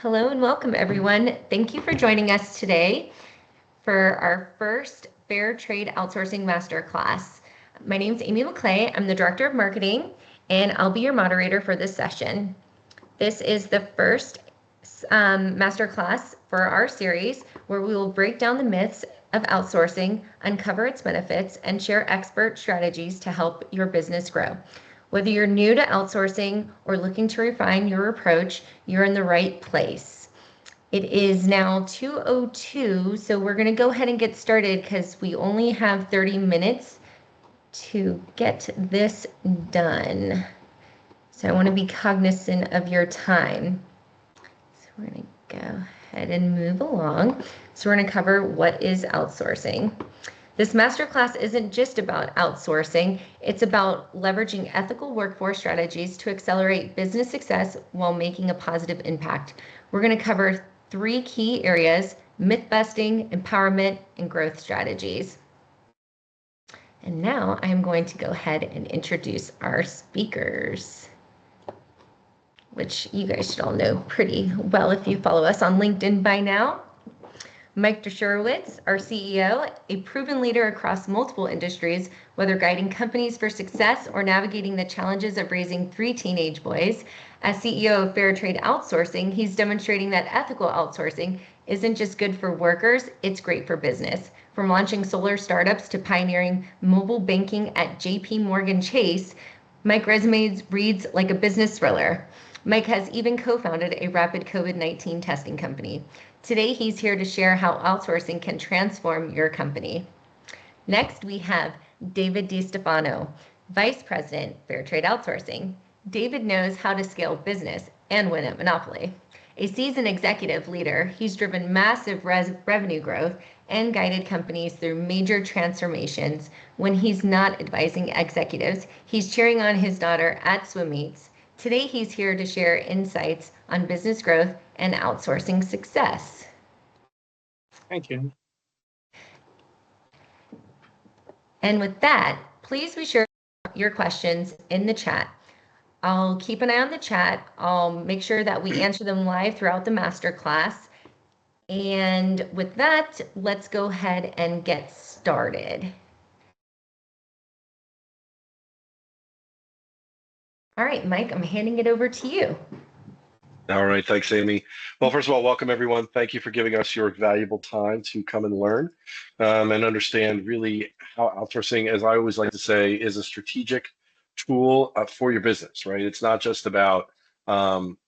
Hello and welcome, everyone. Thank you for joining us today for our first Fair Trade Outsourcing Masterclass. My name is Amy McClay. I'm the Director of Marketing, and I'll be your moderator for this session. This is the first masterclass for our series where we will break down the myths of outsourcing, uncover its benefits, and share expert strategies to help your business grow. Whether you're new to outsourcing or looking to refine your approach, you're in the right place. It is now 2:02, so we're going to go ahead and get started because we only have 30 minutes to get this done. So I want to be cognizant of your time. So we're going to go ahead and move along. So we're going to cover what is outsourcing. This masterclass isn't just about outsourcing, it's about leveraging ethical workforce strategies to accelerate business success while making a positive impact. We're going to cover 3 key areas: myth busting, empowerment, and growth strategies. And now I'm going to go ahead and introduce our speakers, which you guys should all know pretty well if you follow us on LinkedIn by now. Mike Dershowitz, our CEO, a proven leader across multiple industries, whether guiding companies for success or navigating the challenges of raising 3 teenage boys. As CEO of Fair Trade Outsourcing, he's demonstrating that ethical outsourcing isn't just good for workers, it's great for business. From launching solar startups to pioneering mobile banking at JP Morgan Chase, Mike's resume reads like a business thriller. Mike has even co-founded a rapid COVID-19 testing company. Today, he's here to share how outsourcing can transform your company. Next, we have David DiStefano, Vice President, Fair Trade Outsourcing. David knows how to scale business and win at Monopoly. A seasoned executive leader, he's driven massive revenue growth and guided companies through major transformations. When he's not advising executives, he's cheering on his daughter at swim meets. Today, he's here to share insights on business growth and outsourcing success. Thank you. And with that, please be sure to put your questions in the chat. I'll keep an eye on the chat. I'll make sure that we answer them live throughout the masterclass. And with that, let's go ahead and get started. All right, Mike, I'm handing it over to you. All right, thanks, Amy. Well, first of all, welcome everyone. Thank you for giving us your valuable time to come and learn and understand really how outsourcing, as I always like to say, is a strategic tool for your business, right? It's not just about putting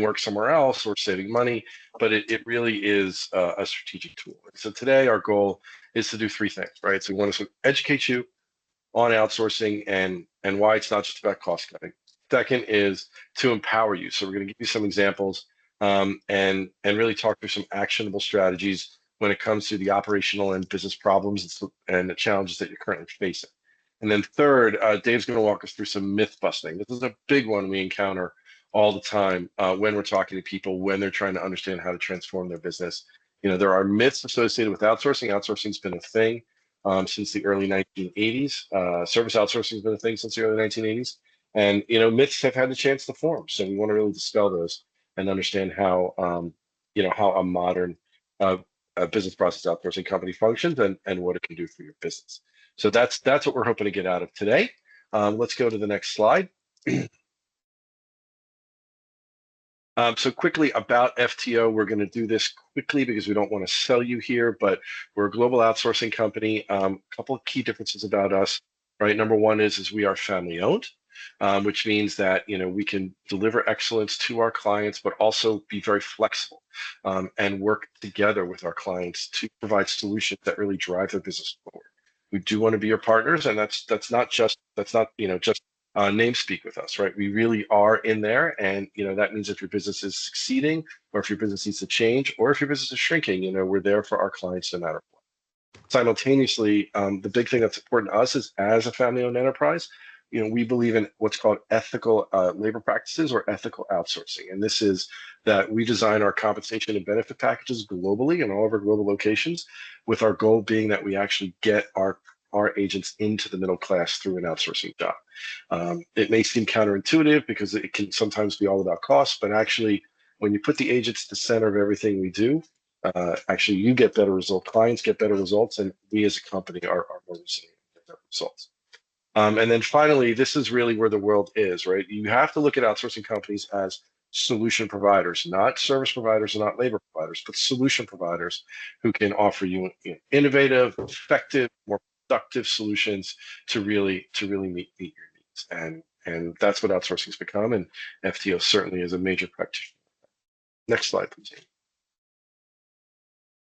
work somewhere else or saving money, but it really is a strategic tool. So today our goal is to do 3 things, right? So we want to educate you on outsourcing and why it's not just about cost cutting. Second is to empower you. So we're going to give you some examples and really talk through some actionable strategies when it comes to the operational and business problems and the challenges that you're currently facing. And then third, Dave's going to walk us through some myth busting. This is a big one we encounter all the time when we're talking to people, when they're trying to understand how to transform their business. You know, there are myths associated with outsourcing. Outsourcing's been a thing since the early 1980s. Service outsourcing has been a thing since the early 1980s. And, you know, myths have had the chance to form. So we want to really dispel those and understand how, how a modern business process outsourcing company functions and what it can do for your business. So that's what we're hoping to get out of today. Let's go to the next slide. So quickly about FTO, we're going to do this quickly because we don't want to sell you here, but we're a global outsourcing company. A couple of key differences about us, right? Number one is we are family owned, which means that, you know, we can deliver excellence to our clients, but also be very flexible and work together with our clients to provide solutions that really drive their business forward. We do want to be your partners, and that's not just name speak with us, right? We really are in there, and you know that means if your business is succeeding, or if your business needs to change, or if your business is shrinking, you know we're there for our clients no matter what. Simultaneously, the big thing that's important to us is as a family-owned enterprise, you know, we believe in what's called ethical labor practices or ethical outsourcing, and this is that we design our compensation and benefit packages globally in all of our global locations, with our goal being that we actually get our our agents into the middle class through an outsourcing job. It may seem counterintuitive because it can sometimes be all about cost, but actually, when you put the agents at the center of everything we do, actually you get better results, clients get better results, and we as a company are more resilient and get better results. And then finally, this is really where the world is, right? You have to look at outsourcing companies as solution providers, not service providers and not labor providers, but solution providers who can offer you innovative, effective, more productive solutions to really meet your needs. And that's what outsourcing has become, and FTO certainly is a major practitioner. Next slide, please.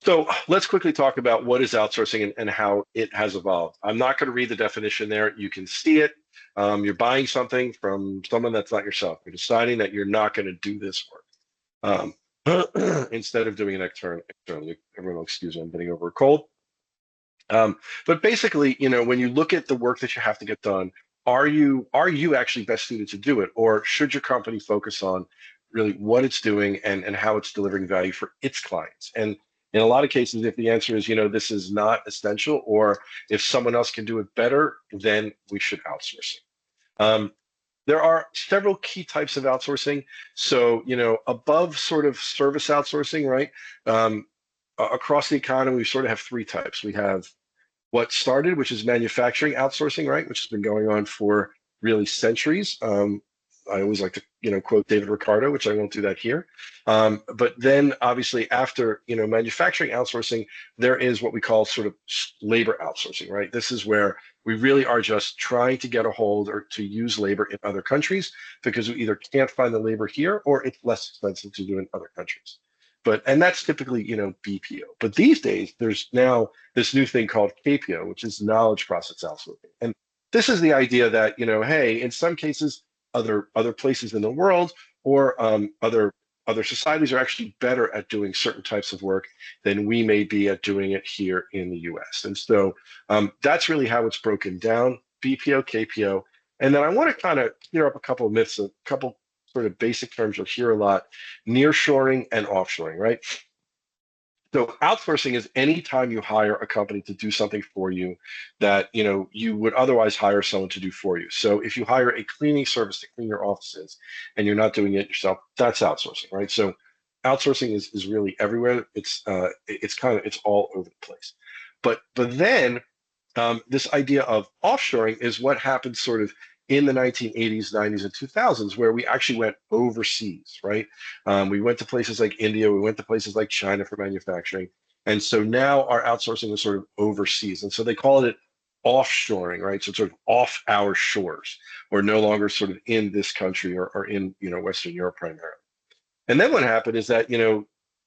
So let's quickly talk about what is outsourcing and how it has evolved. I'm not going to read the definition there. You can see it. You're buying something from someone that's not yourself. You're deciding that you're not going to do this work instead of doing it externally. Everyone will excuse me, I'm getting over a cold. But basically, when you look at the work that you have to get done, are you actually best suited to do it? Or should your company focus on really what it's doing and how it's delivering value for its clients? And in a lot of cases, if the answer is, this is not essential, or if someone else can do it better, then we should outsource it. There are several key types of outsourcing. So, above sort of service outsourcing, right? Across the economy, we sort of have three types. We have what started, which is manufacturing outsourcing, right? Which has been going on for really centuries. I always like to, quote David Ricardo, which I won't do that here. But then obviously after, manufacturing outsourcing, there is what we call sort of labor outsourcing, right? This is where we really are just trying to get a hold or to use labor in other countries because we either can't find the labor here or it's less expensive to do in other countries. And that's typically, BPO. But these days, there's now this new thing called KPO, which is knowledge process outsourcing. And this is the idea that, hey, in some cases, other places in the world or other societies are actually better at doing certain types of work than we may be at doing it here in the US. And so that's really how it's broken down, BPO, KPO. And then I want to kind of clear up a couple of myths, a couple sort of basic terms you'll hear a lot: nearshoring and offshoring, right? So outsourcing is any time you hire a company to do something for you that you would otherwise hire someone to do for you. So if you hire a cleaning service to clean your offices and you're not doing it yourself, that's outsourcing, right? So outsourcing is really everywhere. It's all over the place. But then this idea of offshoring is what happened sort of in the 1980s, 90s, and 2000s, where we actually went overseas, right? We went to places like India, we went to places like China for manufacturing. And so now our outsourcing is sort of overseas. And so they call it offshoring, right? So it's sort of off our shores, or no longer sort of in this country or in, Western Europe primarily. And then what happened is that,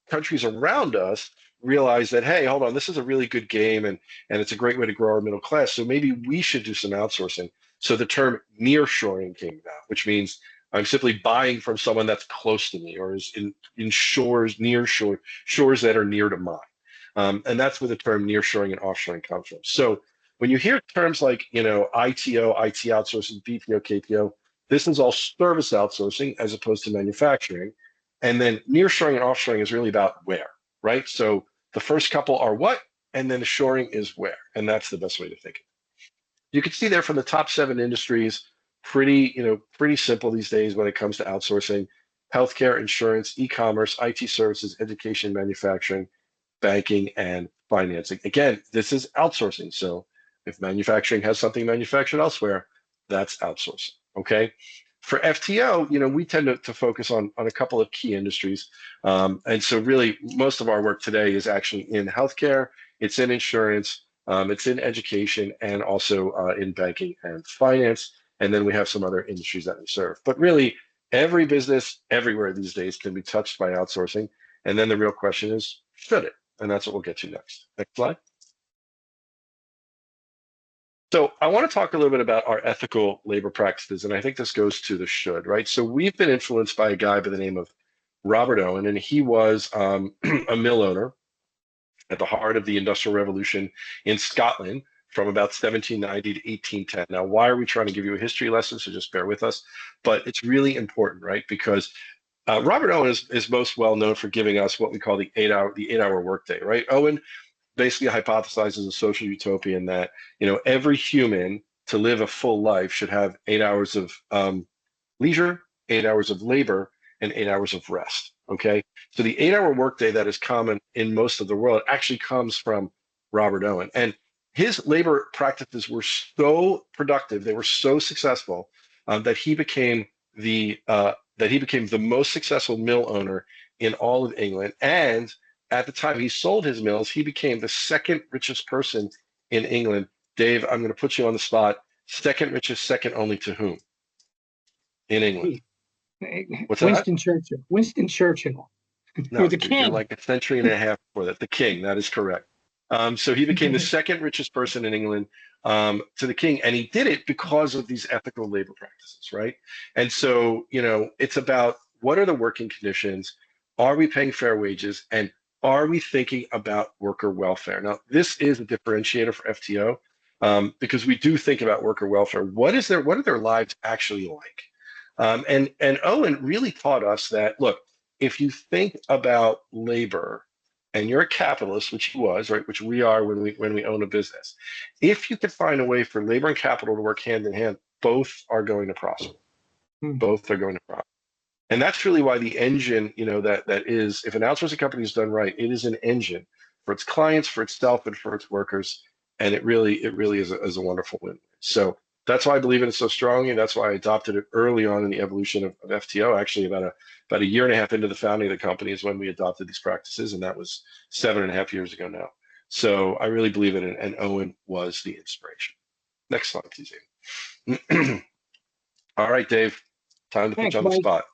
countries around us realize that, hey, hold on, this is a really good game and it's a great way to grow our middle class. So maybe we should do some outsourcing. So the term nearshoring came about, which means I'm simply buying from someone that's close to me or is in shores, near shores that are near to mine. And that's where the term nearshoring and offshoring comes from. So when you hear terms like, ITO, IT outsourcing, BPO, KPO, this is all service outsourcing as opposed to manufacturing. And then nearshoring and offshoring is really about where, right? So the first couple are what, and then the shoring is where. And that's the best way to think of it. You can see there from the top 7 industries, pretty simple these days when it comes to outsourcing: healthcare, insurance, e-commerce, IT services, education, manufacturing, banking, and financing. Again, this is outsourcing. So if manufacturing has something manufactured elsewhere, that's outsourcing, okay? For FTO, we tend to focus on a couple of key industries. And so really most of our work today is actually in healthcare, it's in insurance, it's in education, and also in banking and finance. And then we have some other industries that we serve. But really, every business everywhere these days can be touched by outsourcing. And then the real question is, should it? And that's what we'll get to next. Next slide. So I want to talk a little bit about our ethical labor practices, and I think this goes to the should, right? So we've been influenced by a guy by the name of Robert Owen, and he was a mill owner at the heart of the Industrial Revolution in Scotland from about 1790 to 1810. Now, why are we trying to give you a history lesson? So just bear with us. But it's really important, right? Because Robert Owen is most well known for giving us what we call the eight-hour workday, right? Owen basically hypothesizes a social utopian that, every human to live a full life should have 8 hours of leisure, 8 hours of labor, and 8 hours of rest. Okay. So the 8 hour workday that is common in most of the world actually comes from Robert Owen. And his labor practices were so productive, they were so successful that he became the most successful mill owner in all of England. And at the time he sold his mills, he became the second richest person in England. Dave, I'm going to put you on the spot. Second richest, second only to whom in England? What's that? Winston Churchill. Winston Churchill. No, The you're king. like a century and a half before that. The king, that is correct. So he became the second richest person in England to the king, and he did it because of these ethical labor practices, right? And so, it's about what are the working conditions? Are we paying fair wages? And are we thinking about worker welfare? Now, this is a differentiator for FTO because we do think about worker welfare. What are their lives actually like? And Owen really taught us that, look, if you think about labor and you're a capitalist, which he was, right, which we are when we own a business, if you could find a way for labor and capital to work hand in hand, both are going to prosper. Both are going to prosper. And that's really why the engine, that is, if an outsourcing company is done right, it is an engine for its clients, for itself, and for its workers. And it really is a wonderful win. So that's why I believe in it so strongly. That's why I adopted it early on in the evolution of FTO. Actually, about a year and a half into the founding of the company is when we adopted these practices, and that was 7.5 years ago now. So I really believe in it, and Owen was the inspiration. Next slide, please, Amy. All right, Dave, time to put you on the spot.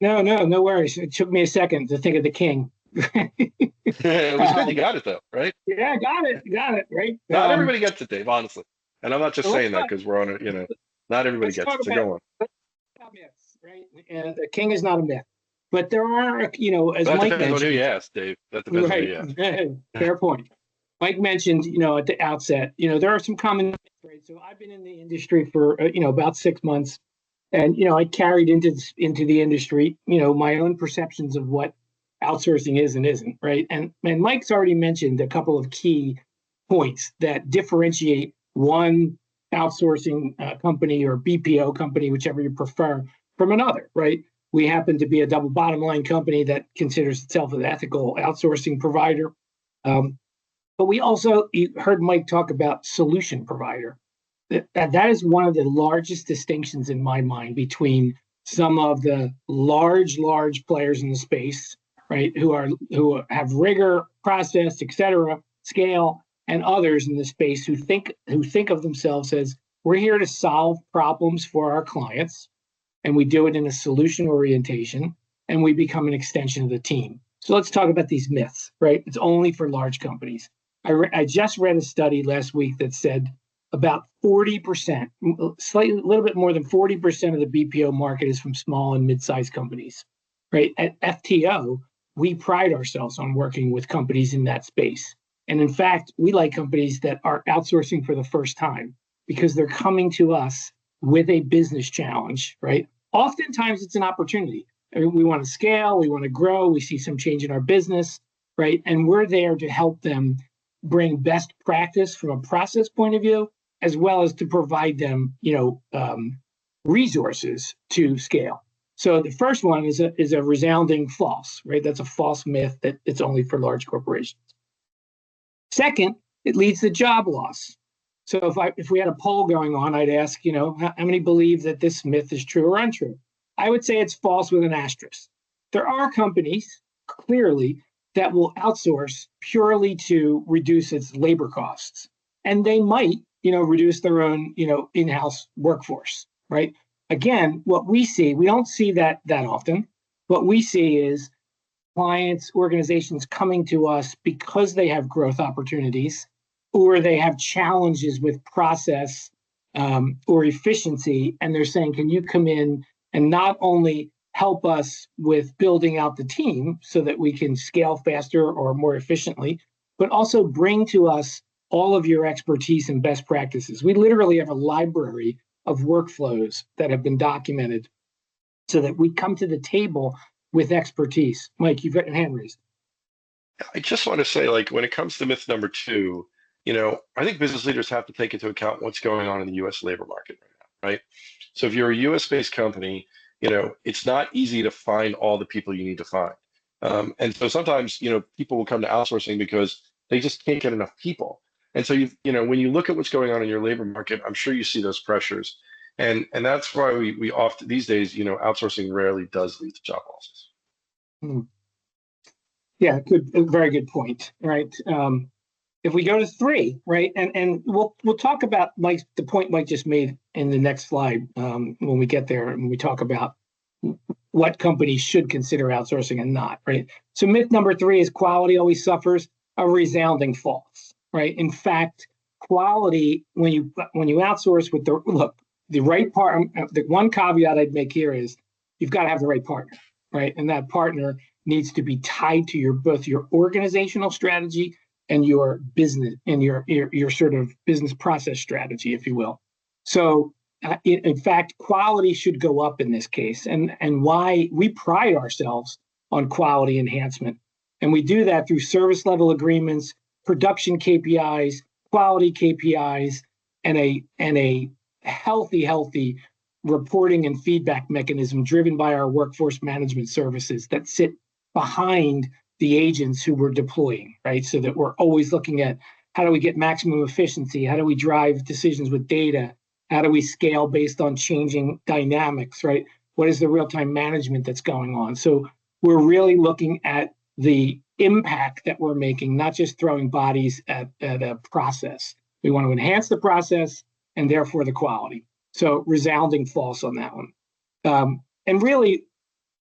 No worries. It took me a second to think of the king. It was good. You got it, though, right? Yeah, got it, right? Not everybody gets it, Dave, honestly. And I'm not just saying that because we're on a, not everybody gets it. So go on. Myths, right? And the king is not a myth. But there are, as that Mike depends mentioned. on who you ask, Dave. That depends on who you ask. Fair point. Mike mentioned, at the outset, there are some common myths, right? So I've been in the industry for, about 6 months. And, I carried into the industry, my own perceptions of what outsourcing is and isn't, right? And Mike's already mentioned a couple of key points that differentiate one outsourcing company or BPO company, whichever you prefer, from another, right? We happen to be a double bottom line company that considers itself an ethical outsourcing provider. But we also heard Mike talk about solution provider. That is one of the largest distinctions in my mind between some of the large players in the space, right, who have rigor, process, et cetera, scale, and others in the space who think of themselves as, we're here to solve problems for our clients, and we do it in a solution orientation, and we become an extension of the team. So let's talk about these myths, right? It's only for large companies. I just read a study last week that said about 40%, a little bit more than 40% of the BPO market is from small and mid-sized companies, right? At FTO, we pride ourselves on working with companies in that space. And in fact, we like companies that are outsourcing for the first time because they're coming to us with a business challenge, right? Oftentimes it's an opportunity. I mean, we want to scale, we want to grow, we see some change in our business, right? And we're there to help them bring best practice from a process point of view, as well as to provide them, resources to scale. So the first one is a resounding false, right? That's a false myth that it's only for large corporations. Second, it leads to job loss. So if we had a poll going on, I'd ask, how many believe that this myth is true or untrue? I would say it's false with an asterisk. There are companies, clearly, that will outsource purely to reduce its labor costs. And they might, reduce their own, in-house workforce, right? Again, what we see, we don't see that often. What we see is clients, organizations coming to us because they have growth opportunities or they have challenges with process or efficiency. And they're saying, can you come in and not only help us with building out the team so that we can scale faster or more efficiently, but also bring to us all of your expertise and best practices. We literally have a library of workflows that have been documented so that we come to the table with expertise. Mike, you've got your hand raised. I just want to say, like, when it comes to myth number two, I think business leaders have to take into account what's going on in the U.S. labor market right now, right? So if you're a U.S.-based company, it's not easy to find all the people you need to find. And so sometimes, people will come to outsourcing because they just can't get enough people. And so when you look at what's going on in your labor market, I'm sure you see those pressures. And that's why we often these days, outsourcing rarely does lead to job losses. Hmm. Yeah, very good point, right? If we go to three, right, and we'll talk about the point Mike just made in the next slide when we get there, and we talk about what companies should consider outsourcing and not, right? So myth number three is quality always suffers. A resounding false, right? In fact, quality when you outsource with the right part. The one caveat I'd make here is you've got to have the right partner, right? And that partner needs to be tied to both your organizational strategy and your business and your sort of business process strategy, if you will. So in fact, quality should go up in this case, and why we pride ourselves on quality enhancement. And we do that through service level agreements, production KPIs, quality KPIs, and a healthy reporting and feedback mechanism driven by our workforce management services that sit behind the agents who we're deploying, right? So that we're always looking at how do we get maximum efficiency? How do we drive decisions with data? How do we scale based on changing dynamics, right? What is the real-time management that's going on? So we're really looking at the impact that we're making, not just throwing bodies at a process. We want to enhance the process and therefore the quality. So resounding false on that one. And really,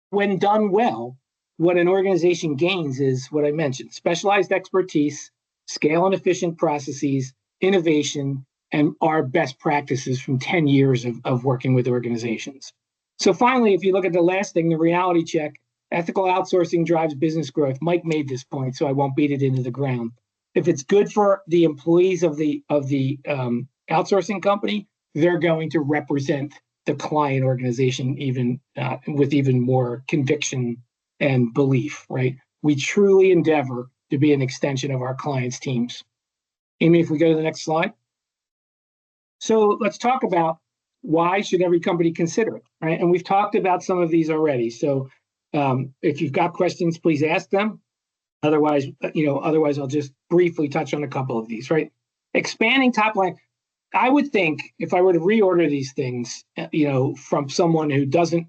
when done well, what an organization gains is what I mentioned: specialized expertise, scale and efficient processes, innovation, and our best practices from 10 years of working with organizations. So finally, if you look at the last thing, the reality check, ethical outsourcing drives business growth. Mike made this point, so I won't beat it into the ground. If it's good for the employees of the outsourcing company, they're going to represent the client organization even with even more conviction and belief, right? We truly endeavor to be an extension of our clients' teams. Amy, if we go to the next slide. So let's talk about why should every company consider it, right? And we've talked about some of these already. So if you've got questions, please ask them. Otherwise, I'll just briefly touch on a couple of these, right? Expanding top line. I would think if I were to reorder these things, from someone who doesn't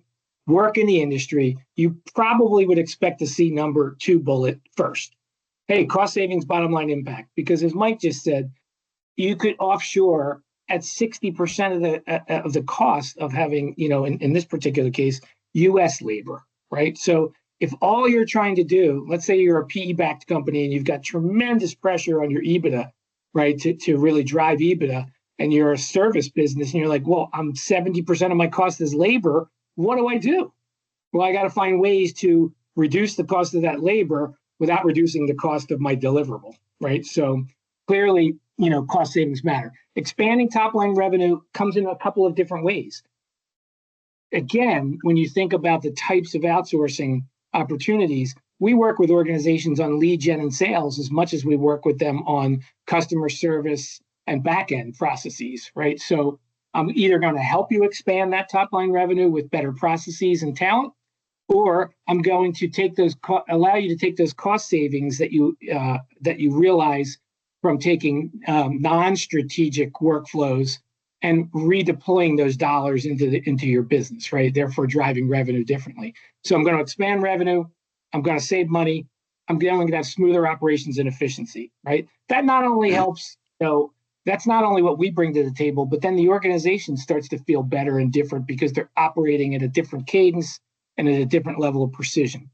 work in the industry, you probably would expect to see number 2 bullet first. Hey, cost savings, bottom line impact. Because as Mike just said, you could offshore at 60% of the cost of having, in this particular case, U.S. labor, right? So if all you're trying to do, let's say you're a PE-backed company and you've got tremendous pressure on your EBITDA, right, to really drive EBITDA, and you're a service business and you're like, well, I'm 70% of my cost is labor. What do I do? Well, I got to find ways to reduce the cost of that labor without reducing the cost of my deliverable, right? So clearly, cost savings matter. Expanding top line revenue comes in a couple of different ways. Again, when you think about the types of outsourcing opportunities, we work with organizations on lead gen and sales as much as we work with them on customer service and back-end processes, right? So I'm either going to help you expand that top line revenue with better processes and talent, or I'm going to allow you to take those cost savings that you realize from taking non-strategic workflows and redeploying those dollars into your business, right? Therefore, driving revenue differently. So I'm going to expand revenue. I'm going to save money. I'm going to have smoother operations and efficiency, right? That not only helps, that's not only what we bring to the table, but then the organization starts to feel better and different because they're operating at a different cadence and at a different level of precision.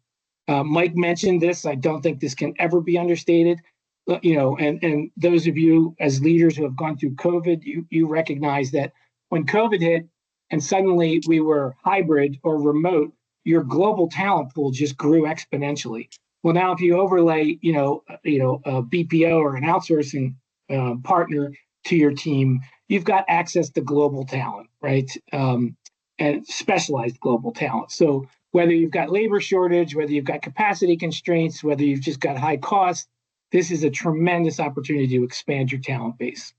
Mike mentioned this. I don't think this can ever be understated. And those of you as leaders who have gone through COVID, you recognize that when COVID hit and suddenly we were hybrid or remote, your global talent pool just grew exponentially. Well, now if you overlay, a BPO or an outsourcing partner to your team, you've got access to global talent, right? And specialized global talent. So whether you've got labor shortage, whether you've got capacity constraints, whether you've just got high costs, this is a tremendous opportunity to expand your talent base.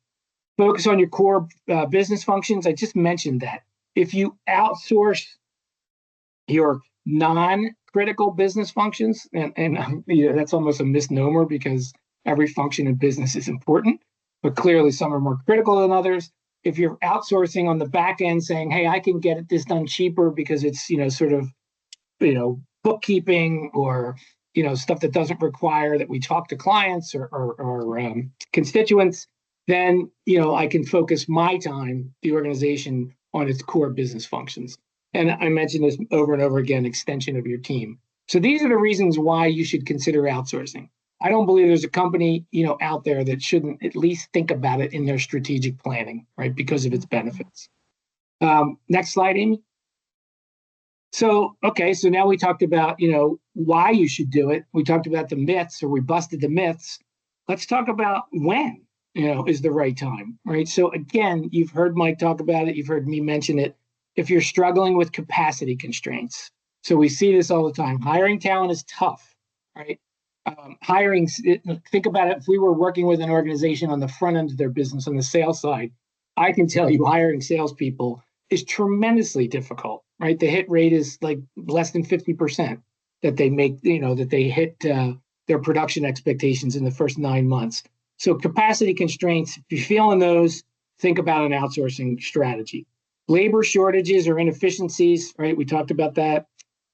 Focus on your core business functions. I just mentioned that. If you outsource your non-critical business functions, and that's almost a misnomer because every function in business is important, but clearly some are more critical than others. If you're outsourcing on the back end saying, hey, I can get this done cheaper because it's, sort of, bookkeeping or, stuff that doesn't require that we talk to clients or constituents, then, I can focus my time, the organization, on its core business functions. And I mentioned this over and over again, extension of your team. So these are the reasons why you should consider outsourcing. I don't believe there's a company, out there that shouldn't at least think about it in their strategic planning, right? Because of its benefits. Next slide, Amy. So now we talked about, why you should do it. We talked about the myths, or we busted the myths. Let's talk about when, is the right time, right? So again, you've heard Mike talk about it. You've heard me mention it. If you're struggling with capacity constraints, so we see this all the time. Hiring talent is tough, right? Think about it. If we were working with an organization on the front end of their business, on the sales side, I can tell you hiring salespeople is tremendously difficult, right? The hit rate is like less than 50% that they make, that they hit their production expectations in the first 9 months. So capacity constraints, if you're feeling those, think about an outsourcing strategy. Labor shortages or inefficiencies, right? We talked about that.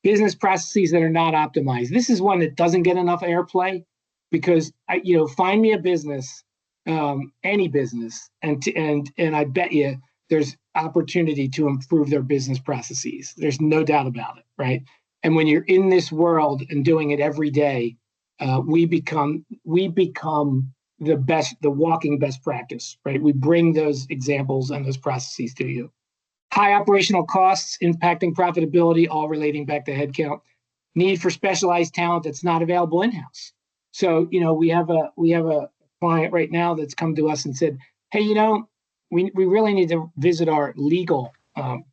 Business processes that are not optimized. This is one that doesn't get enough airplay because find me a business, any business, and I bet you there's opportunity to improve their business processes. There's no doubt about it, right? And when you're in this world and doing it every day, we become the walking best practice, right? We bring those examples and those processes to you. High operational costs impacting profitability, all relating back to headcount. Need for specialized talent that's not available in-house. So, we have a client right now that's come to us and said, hey, we really need to visit our legal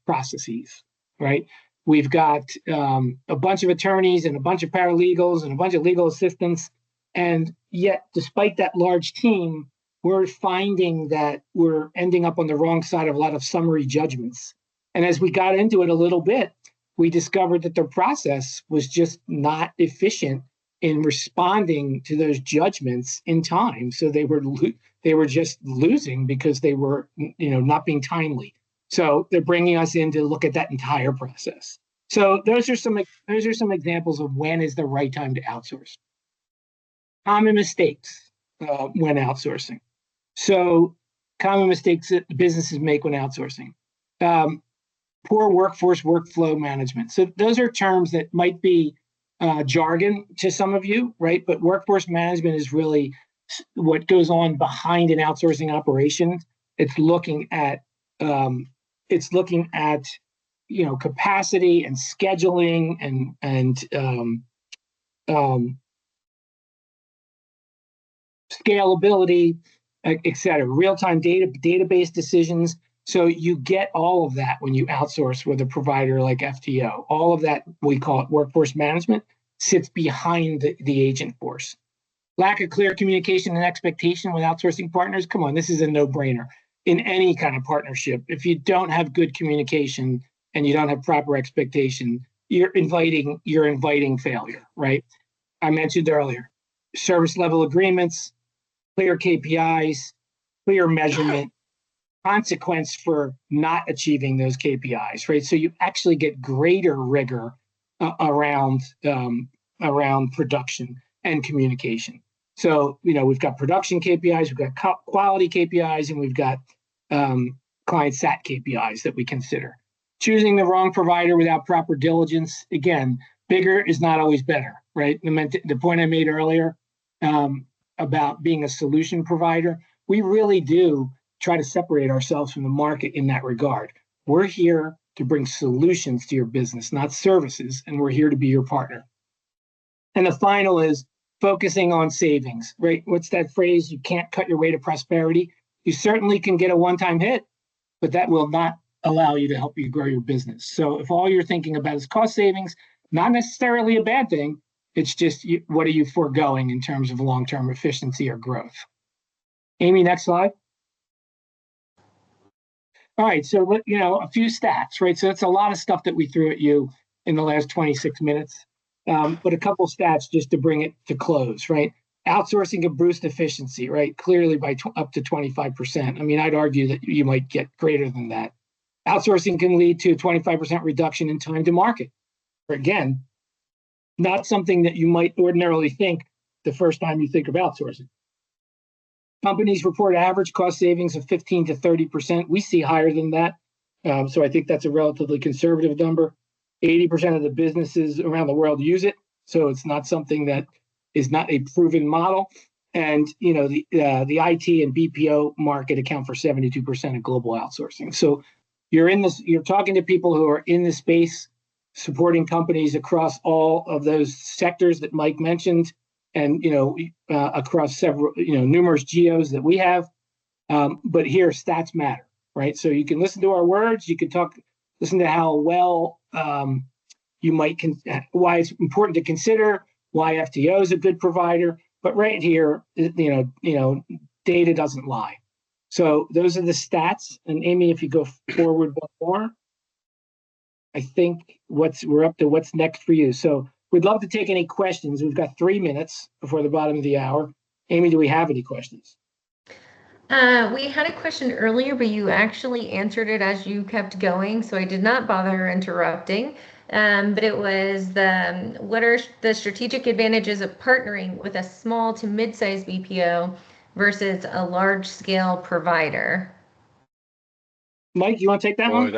processes, right? We've got a bunch of attorneys and a bunch of paralegals and a bunch of legal assistants. And yet, despite that large team, we're finding that we're ending up on the wrong side of a lot of summary judgments. And as we got into it a little bit, we discovered that their process was just not efficient in responding to those judgments in time. So they were just losing because they were, not being timely. So they're bringing us in to look at that entire process. So those are some examples of when is the right time to outsource. Common mistakes when outsourcing. So common mistakes that businesses make when outsourcing. Poor workforce workflow management. So those are terms that might be jargon to some of you, right? But workforce management is really what goes on behind an outsourcing operation. It's looking at capacity and scheduling and scalability, et cetera, real-time database decisions. So you get all of that when you outsource with a provider like FTO. All of that, we call it workforce management, sits behind the agent force. Lack of clear communication and expectation with outsourcing partners. Come on, this is a no-brainer in any kind of partnership. If you don't have good communication and you don't have proper expectation, you're inviting failure, right? I mentioned earlier, service level agreements, clear KPIs, clear measurement, consequence for not achieving those KPIs, right? So you actually get greater rigor around production and communication. So, we've got production KPIs, we've got quality KPIs, and we've got client sat KPIs that we consider. Choosing the wrong provider without proper diligence, again, bigger is not always better, right? The point I made earlier about being a solution provider, we really do try to separate ourselves from the market in that regard. We're here to bring solutions to your business, not services, and we're here to be your partner. And the final is focusing on savings, right? What's that phrase? You can't cut your way to prosperity. You certainly can get a one-time hit, but that will not allow you to help you grow your business. So if all you're thinking about is cost savings, Not necessarily a bad thing. It's just what are you foregoing in terms of long-term efficiency or growth? Amy, next slide. All right, so a few stats, right? So that's a lot of stuff that we threw at you in the last 26 minutes, but a couple stats just to bring it to close, right? Outsourcing can boost efficiency, right? Clearly by up to 25%. I mean, I'd argue that you might get greater than that. Outsourcing can lead to a 25% reduction in time to market. Again, not something that you might ordinarily think the first time you think of outsourcing. Companies report average cost savings of 15 to 30%. We see higher than that. So I think that's a relatively conservative number. 80% of the businesses around the world use it. So it's not something that is not a proven model. And the IT and BPO market account for 72% of global outsourcing. So you're talking to people who are in the space, supporting companies across all of those sectors that Mike mentioned, and across several numerous geos that we have. But here stats matter, right? So you can listen to our words, you can listen to how well you might why it's important to consider, why FTO is a good provider. But right here, data doesn't lie. So those are the stats. And Amy, if you go forward one more, I think we're up to what's next for you. So we'd love to take any questions. We've got 3 minutes before the bottom of the hour. Amy, do we have any questions? We had a question earlier, but you actually answered it as you kept going, so I did not bother interrupting. But it was what are the strategic advantages of partnering with a small to mid-sized BPO versus a large-scale provider? Mike, you want to take that one?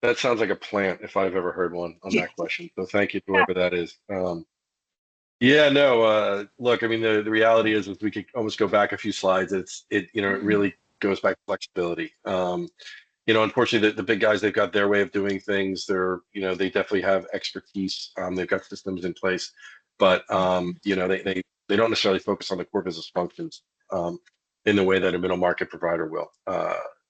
That sounds like a plant if I've ever heard one on that question. So thank you to whoever that is. Look, I mean, the reality is we could almost go back a few slides. It really goes back to flexibility. Unfortunately, the big guys, they've got their way of doing things. They definitely have expertise. They've got systems in place, but they don't necessarily focus on the core business functions in the way that a middle market provider will.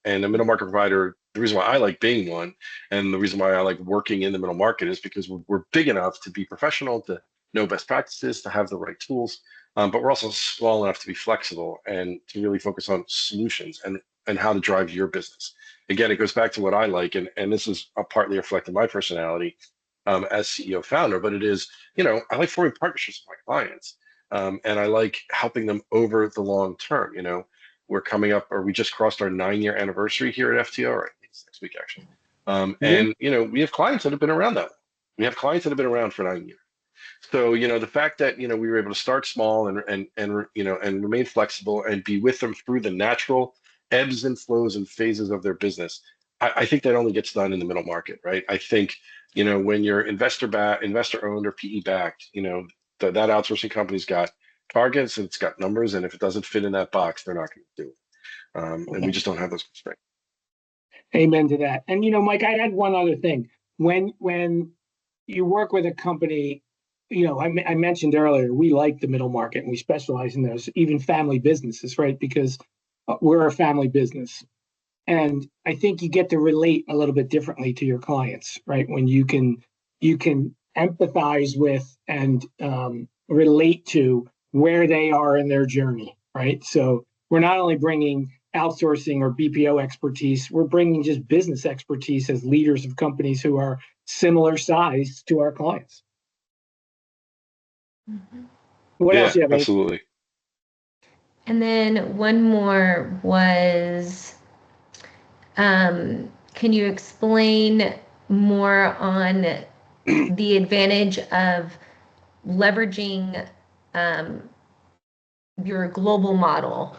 And a middle market provider, the reason why I like being one, and the reason why I like working in the middle market is because we're big enough to be professional, to know best practices, to have the right tools, but we're also small enough to be flexible and to really focus on solutions and how to drive your business. Again, it goes back to what I like, and this is partly reflecting my personality as CEO founder, but it is, I like forming partnerships with my clients, and I like helping them over the long term. We're coming up, or we just crossed our 9-year anniversary here at FTO, right? It's next week, actually. And, we have clients that have been around that. We have clients that have been around for 9 years. So, the fact that, we were able to start small and remain flexible and be with them through the natural ebbs and flows and phases of their business, I think that only gets done in the middle market, right? I think, when you're investor owned or PE backed, that outsourcing company's got targets and it's got numbers, and if it doesn't fit in that box, they're not going to do it. And we just don't have those constraints. Amen to that. And Mike, I'd add one other thing. When you work with a company, I mentioned earlier, we like the middle market and we specialize in those, even family businesses, right? Because we're a family business. And I think you get to relate a little bit differently to your clients, right? When you can empathize with and relate to where they are in their journey, right? So we're not only bringing outsourcing or BPO expertise, we're bringing just business expertise as leaders of companies who are similar size to our clients. Mm-hmm. What else do you have? Absolutely. And then one more was, can you explain more on the advantage of leveraging your global model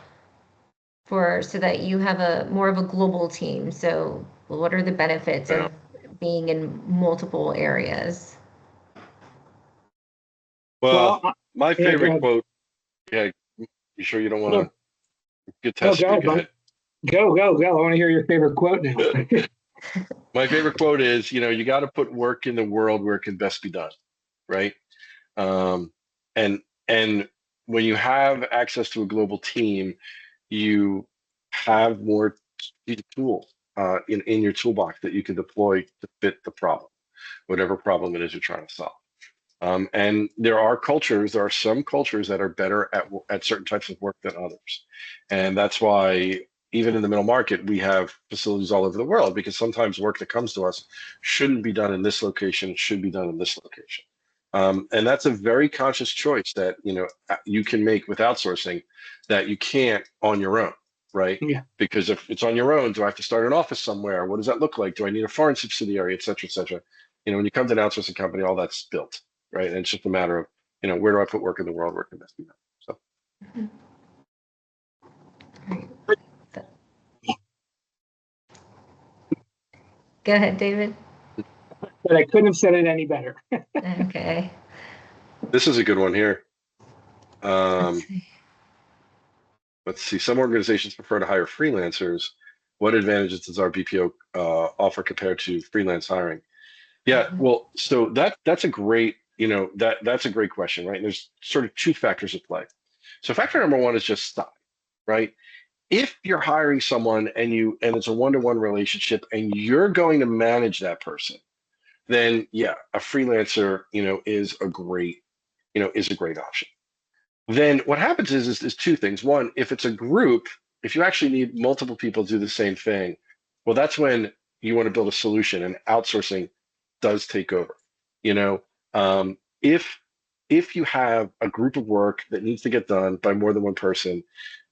so that you have more of a global team? So what are the benefits of being in multiple areas? Well, my favorite quote, you sure you don't want to get tested? Go ahead. Go. I want to hear your favorite quote now. My favorite quote is, you got to put work in the world where it can best be done, right? And when you have access to a global team, you have more tools in your toolbox that you can deploy to fit the problem. whatever problem it is you're trying to solve. And there are some cultures that are better at certain types of work than others. And that's why even in the middle market, we have facilities all over the world, because sometimes work that comes to us shouldn't be done in this location, it should be done in this location. And that's a very conscious choice that, you can make with outsourcing that you can't on your own, right? Yeah. Because if it's on your own, do I have to start an office somewhere? What does that look like? Do I need a foreign subsidiary, et cetera, et cetera? When you come to an outsourcing company, all that's built, right? And it's just a matter of, where do I put work in the world? Where can this be done? So. Go ahead, David. But I couldn't have said it any better. Okay. This is a good one here. Let's see. Some organizations prefer to hire freelancers. What advantages does our BPO offer compared to freelance hiring? Yeah, well, so that's a great, that's a great question, right? And there's sort of two factors at play. So factor number one is just style, right? If you're hiring someone and it's a one-to-one relationship and you're going to manage that person, then yeah, a freelancer, is a great option. Then what happens is two things. One, if it's a group, if you actually need multiple people to do the same thing, well, that's when you want to build a solution, and outsourcing does take over. If you have a group of work that needs to get done by more than one person,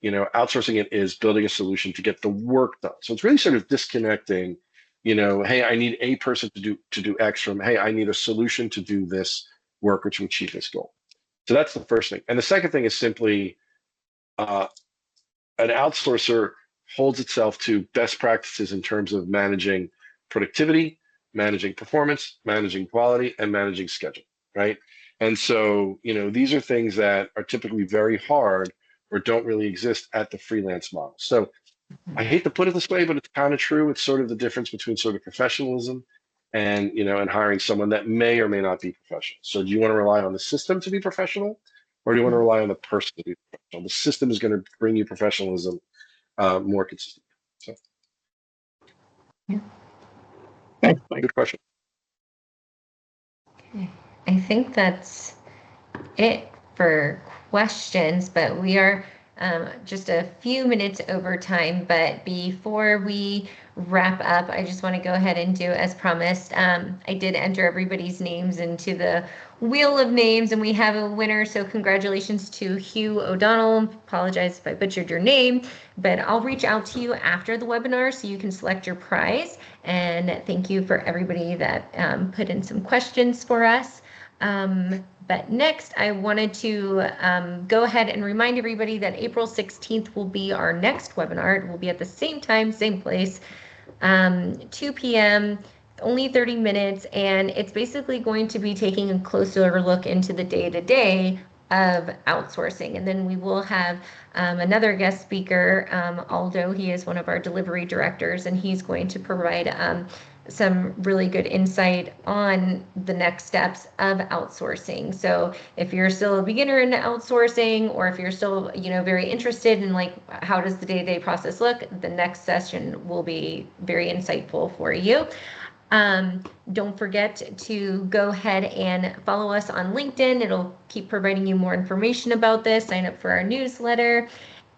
outsourcing it is building a solution to get the work done. So it's really sort of disconnecting, hey, I need a person to do X from, hey, I need a solution to do this work or to achieve this goal. So that's the first thing. And the second thing is simply an outsourcer holds itself to best practices in terms of managing productivity, managing performance, managing quality, and managing schedule, right? And so, these are things that are typically very hard or don't really exist at the freelance model. So I hate to put it this way, but it's kind of true. It's sort of the difference between sort of professionalism and, and hiring someone that may or may not be professional. So do you want to rely on the system to be professional, or do you want to rely on the person to be professional? The system is going to bring you professionalism more consistently. So, yeah. Thanks, Mike. Good question. Okay. I think that's it for questions, but we are just a few minutes over time. But before we wrap up, I just want to go ahead and do as promised. I did enter everybody's names into the wheel of names, and we have a winner. So congratulations to Hugh O'Donnell. Apologize if I butchered your name, but I'll reach out to you after the webinar so you can select your prize. And thank you for everybody that put in some questions for us. But next, I wanted to go ahead and remind everybody that April 16th will be our next webinar. It will be at the same time, same place, 2 p.m., only 30 minutes, and it's basically going to be taking a closer look into the day-to-day of outsourcing. And then we will have another guest speaker, Aldo. He is one of our delivery directors, and he's going to provide some really good insight on the next steps of outsourcing. So if you're still a beginner in outsourcing, or if you're still, very interested in like, how does the day-to-day process look, the next session will be very insightful for you. Don't forget to go ahead and follow us on LinkedIn. It'll keep providing you more information about this. Sign up for our newsletter.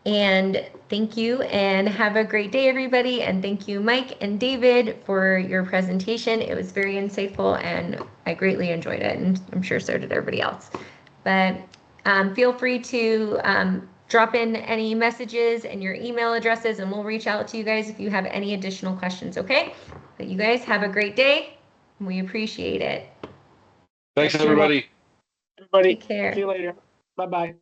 And thank you, and have a great day, everybody. And thank you, Mike and David, for your presentation. It was very insightful, and I greatly enjoyed it, and I'm sure so did everybody else. But feel free to drop in any messages and your email addresses, and we'll reach out to you guys if you have any additional questions, okay? But you guys have a great day. We appreciate it. Thanks, everybody. Everybody, Take care. See you later. Bye-bye.